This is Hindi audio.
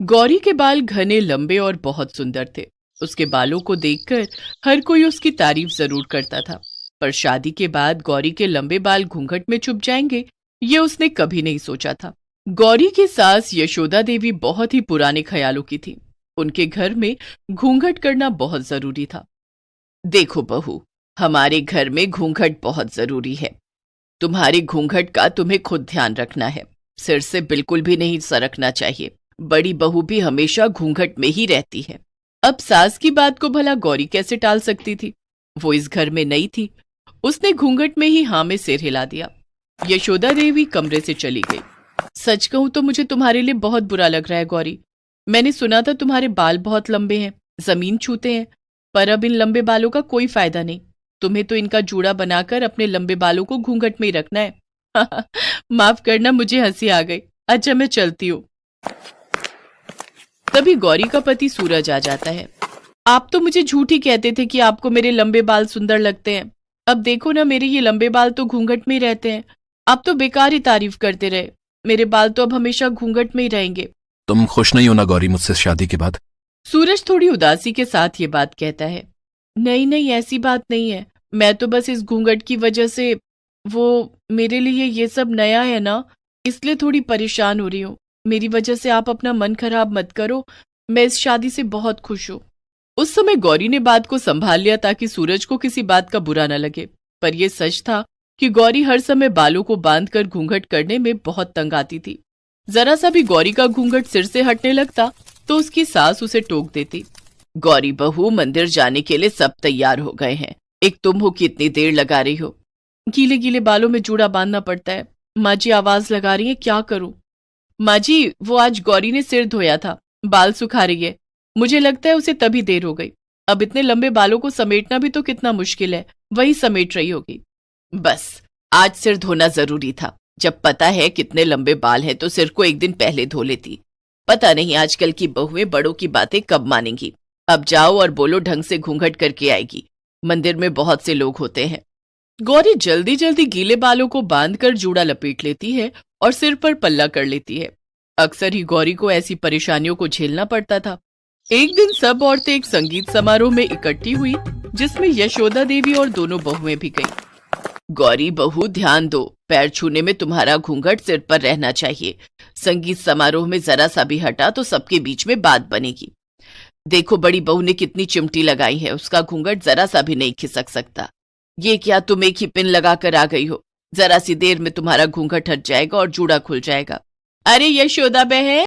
गौरी के बाल घने, लंबे और बहुत सुंदर थे। उसके बालों को देखकर हर कोई उसकी तारीफ जरूर करता था, पर शादी के बाद गौरी के लंबे बाल घूंघट में छुप जाएंगे, ये उसने कभी नहीं सोचा था। गौरी की सास यशोदा देवी बहुत ही पुराने ख्यालों की थी। उनके घर में घूंघट करना बहुत जरूरी था। देखो बहू, हमारे घर में घूंघट बहुत जरूरी है। तुम्हारे घूंघट का तुम्हें खुद ध्यान रखना है। सिर से बिल्कुल भी नहीं सरकना चाहिए। बड़ी बहू भी हमेशा घूंघट में ही रहती है। अब सास की बात को भला गौरी कैसे टाल सकती थी? वो इस घर में नई थी। उसने घूंघट में ही हाँ में सिर हिला दिया। यशोदा देवी कमरे से चली गई। सच कहूं तो मुझे तुम्हारे लिए बहुत बुरा लग रहा है गौरी। मैंने सुना था तुम्हारे बाल बहुत लंबे हैं, जमीन छूते हैं, पर अब इन लंबे बालों का कोई फायदा नहीं। तुम्हें तो इनका जूड़ा बनाकर अपने लंबे बालों को घूंघट में ही रखना है। माफ करना, मुझे हंसी आ गई। अच्छा, मैं चलती हूँ। तभी गौरी का पति सूरज आ जाता है। आप तो मुझे झूठ ही कहते थे कि आपको मेरे लंबे बाल सुंदर लगते हैं। अब देखो ना, मेरे ये लंबे बाल तो घूंघट में ही रहते हैं। आप तो बेकार ही तारीफ करते रहे। मेरे बाल तो अब हमेशा घूंघट में ही रहेंगे। तुम खुश नहीं हो ना गौरी मुझसे शादी के बाद? सूरज थोड़ी उदासी के साथ ये बात कहता है। नहीं नहीं, ऐसी बात नहीं है। मैं तो बस इस घूंघट की वजह से, वो मेरे लिए ये सब नया है ना, इसलिए थोड़ी परेशान हो रही हूँ। मेरी वजह से आप अपना मन खराब मत करो। मैं इस शादी से बहुत खुश हूँ। उस समय गौरी ने बात को संभाल लिया ताकि सूरज को किसी बात का बुरा न लगे, पर यह सच था कि गौरी हर समय बालों को बांधकर घूंघट करने में बहुत तंग आती थी। जरा सा भी गौरी का घूंघट सिर से हटने लगता तो उसकी सास उसे टोक देती। गौरी बहू, मंदिर जाने के लिए सब तैयार हो गए हैं। एक तुम हो कि इतनी देर लगा रही हो। गीले गीले बालों में जूड़ा बांधना पड़ता है। माँ जी आवाज लगा रही है, क्या करूं? माँ जी, वो आज गौरी ने सिर धोया था, बाल सुखा रही है। मुझे लगता है उसे तभी देर हो गई। अब इतने लंबे बालों को समेटना भी तो कितना मुश्किल है, वही समेट रही होगी। बस, आज सिर धोना जरूरी था। जब पता है कितने लंबे बाल हैं तो सिर को एक दिन पहले धो लेती। पता नहीं आजकल की बहुएं बड़ों की बातें कब मानेंगी। अब जाओ और बोलो ढंग से घूंघट करके आएगी। मंदिर में बहुत से लोग होते हैं। गौरी जल्दी जल्दी गीले बालों को बांधकर जूड़ा लपेट लेती है और सिर पर पल्ला कर लेती है। अक्सर ही गौरी को ऐसी परेशानियों को झेलना पड़ता था। एक दिन सब औरतें एक संगीत समारोह में इकट्ठी हुई, जिसमें यशोदा देवी और दोनों बहुएं भी गईं। गौरी बहू, ध्यान दो, पैर छूने में तुम्हारा घूंघट सिर पर रहना चाहिए। संगीत समारोह में जरा सा भी हटा तो सबके बीच में बात बनेगी। देखो, बड़ी बहू ने कितनी चिमटी लगाई है, उसका घूंघट जरा सा भी नहीं खिसक सकता। ये क्या, तुम एक ही पिन लगाकर आ गई हो? जरा सी देर में तुम्हारा घूंघट हट जाएगा और जूड़ा खुल जाएगा। अरे यशोदा बहन,